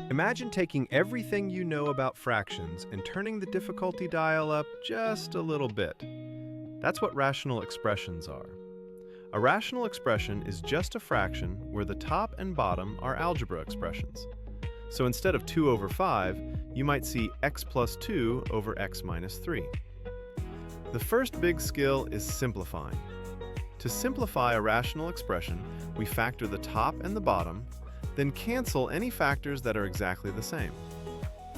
Imagine taking everything you know about fractions and turning the difficulty dial up just a little bit. That's what rational expressions are. A rational expression is just a fraction where the top and bottom are algebra expressions. So instead of 2 over 5, you might see x plus 2 over x minus 3. The first big skill is simplifying. To simplify a rational expression, we factor the top and the bottom, then cancel any factors that are exactly the same.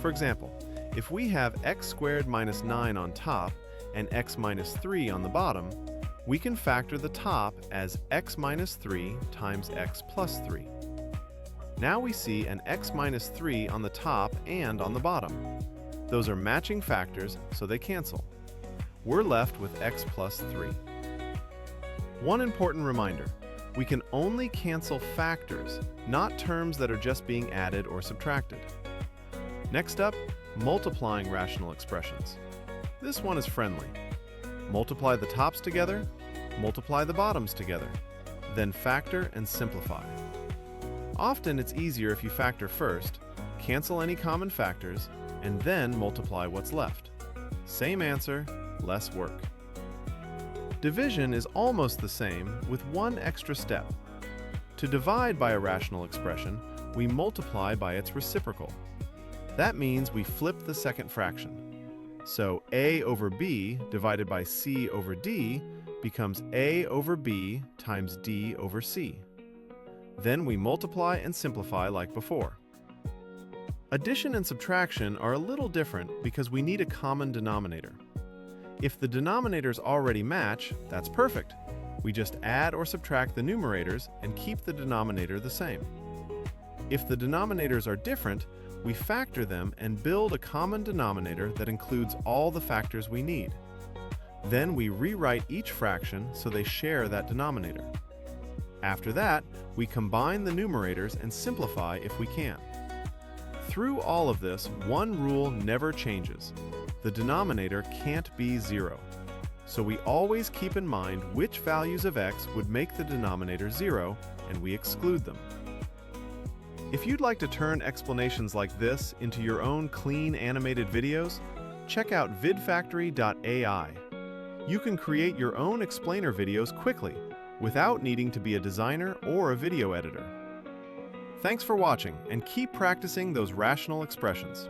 For example, if we have x squared minus 9 on top and x minus 3 on the bottom, we can factor the top as x minus 3 times x plus 3. Now we see an x minus 3 on the top and on the bottom. Those are matching factors, so they cancel. We're left with x plus 3. One important reminder: we can only cancel factors, not terms that are just being added or subtracted. Next up, multiplying rational expressions. This one is friendly. Multiply the tops together, multiply the bottoms together, then factor and simplify. Often it's easier if you factor first, cancel any common factors, and then multiply what's left. Same answer, less work. Division is almost the same with one extra step. To divide by a rational expression, we multiply by its reciprocal. That means we flip the second fraction. So a over b divided by c over d becomes a over b times d over c. Then we multiply and simplify like before. Addition and subtraction are a little different because we need a common denominator. If the denominators already match, that's perfect. We just add or subtract the numerators and keep the denominator the same. If the denominators are different, we factor them and build a common denominator that includes all the factors we need. Then we rewrite each fraction so they share that denominator. After that, we combine the numerators and simplify if we can. Through all of this, one rule never changes. The denominator can't be 0. So we always keep in mind which values of x would make the denominator 0, and we exclude them. If you'd like to turn explanations like this into your own clean animated videos, check out vidfactory.ai. You can create your own explainer videos quickly, without needing to be a designer or a video editor. Thanks for watching, and keep practicing those rational expressions.